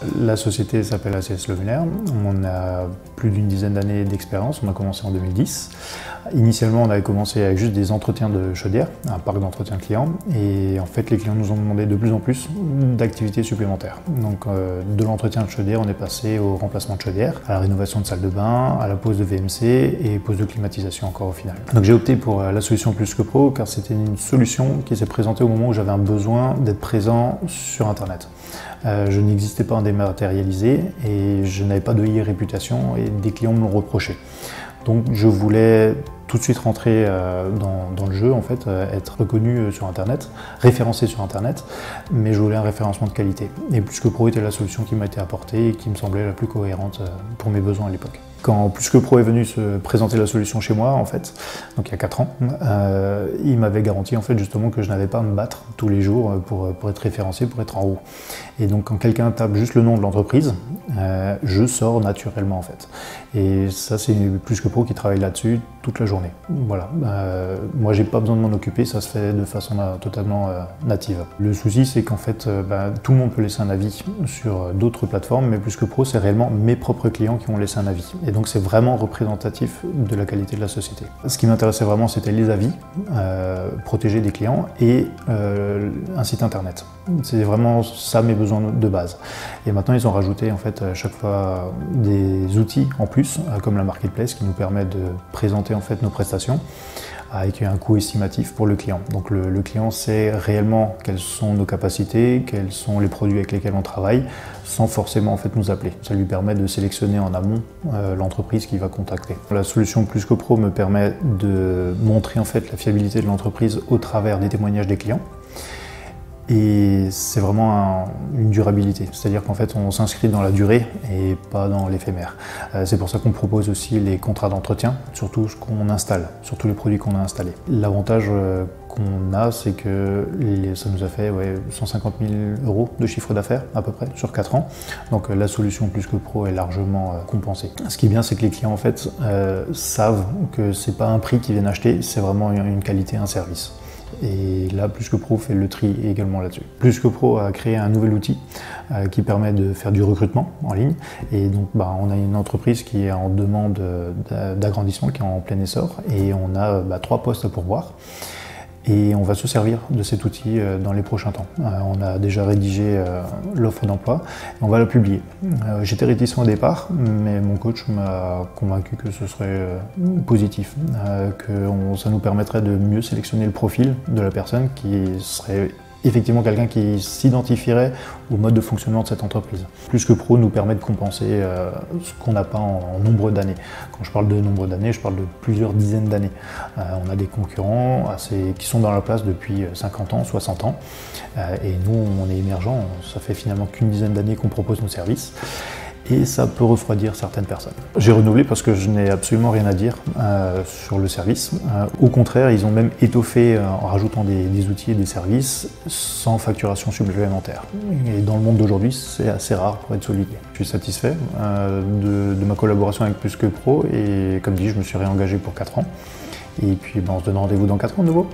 La société s'appelle ACS Le Lunaire. On a plus d'une dizaine d'années d'expérience. On a commencé en 2010. Initialement, on avait commencé avec juste des entretiens de chaudière, un parc d'entretien client. Et en fait, les clients nous ont demandé de plus en plus d'activités supplémentaires. Donc, de l'entretien de chaudière, on est passé au remplacement de chaudière, à la rénovation de salle de bain, à la pose de VMC et pose de climatisation encore au final. Donc, j'ai opté pour la solution Plus que Pro car c'était une solution qui s'est présentée au moment où j'avais un besoin d'être présent sur Internet. Je n'existais pas en dématérialisé et je n'avais pas de réputation et des clients me l'ont reproché. Donc je voulais tout de suite rentrer dans le jeu, en fait, être reconnu sur Internet, référencé sur Internet, mais je voulais un référencement de qualité. Et Plus que Pro était la solution qui m'a été apportée et qui me semblait la plus cohérente pour mes besoins à l'époque. Quand Plus que Pro est venu se présenter la solution chez moi, en fait, donc il y a 4 ans, il m'avait garanti en fait justement que je n'avais pas à me battre tous les jours pour être référencé, pour être en haut. Et donc quand quelqu'un tape juste le nom de l'entreprise, je sors naturellement en fait. Et ça c'est Plus que Pro qui travaille là-dessus toute la journée. Voilà. Moi j'ai pas besoin de m'en occuper, ça se fait de façon totalement native. Le souci c'est qu'en fait tout le monde peut laisser un avis sur d'autres plateformes, mais Plus que Pro c'est réellement mes propres clients qui ont laissé un avis. Et donc c'est vraiment représentatif de la qualité de la société. Ce qui m'intéressait vraiment c'était les avis, protéger des clients et un site internet. C'est vraiment ça mes besoins de base. Et maintenant ils ont rajouté en fait à chaque fois des outils en plus, comme la marketplace qui nous permet de présenter en fait nos prestations avec un coût estimatif pour le client. Donc le client sait réellement quelles sont nos capacités, quels sont les produits avec lesquels on travaille, sans forcément en fait nous appeler. Ça lui permet de sélectionner en amont l'entreprise qu'il va contacter. La solution Plus que Pro me permet de montrer en fait la fiabilité de l'entreprise au travers des témoignages des clients. Et c'est vraiment une durabilité, c'est-à-dire qu'en fait on s'inscrit dans la durée et pas dans l'éphémère. C'est pour ça qu'on propose aussi les contrats d'entretien sur tout ce qu'on installe, sur tous les produits qu'on a installés. L'avantage qu'on a, c'est que ça nous a fait 150 000 € de chiffre d'affaires à peu près sur 4 ans. Donc la solution Plus que Pro est largement compensée. Ce qui est bien, c'est que les clients en fait savent que c'est pas un prix qu'ils viennent acheter, c'est vraiment une qualité, un service. Et là, Plus que Pro fait le tri également là-dessus. Plus que Pro a créé un nouvel outil qui permet de faire du recrutement en ligne. Et donc, on a une entreprise qui est en demande d'agrandissement, qui est en plein essor. Et on a 3 postes à pourvoir. Et on va se servir de cet outil dans les prochains temps. On a déjà rédigé l'offre d'emploi et on va la publier. J'étais réticent au départ, mais mon coach m'a convaincu que ce serait positif, que ça nous permettrait de mieux sélectionner le profil de la personne qui serait effectivement quelqu'un qui s'identifierait au mode de fonctionnement de cette entreprise. Plus que Pro nous permet de compenser ce qu'on n'a pas en nombre d'années. Quand je parle de nombre d'années, je parle de plusieurs dizaines d'années. On a des concurrents qui sont dans la place depuis 50 ans, 60 ans. Et nous, on est émergents, ça fait finalement qu'une dizaine d'années qu'on propose nos services. Et ça peut refroidir certaines personnes. J'ai renouvelé parce que je n'ai absolument rien à dire sur le service. Au contraire, ils ont même étoffé en rajoutant des outils et des services sans facturation supplémentaire. Et dans le monde d'aujourd'hui, c'est assez rare pour être souligné. Je suis satisfait de ma collaboration avec Plus que Pro et comme dit, je me suis réengagé pour 4 ans. Et puis on se donne rendez-vous dans 4 ans de nouveau.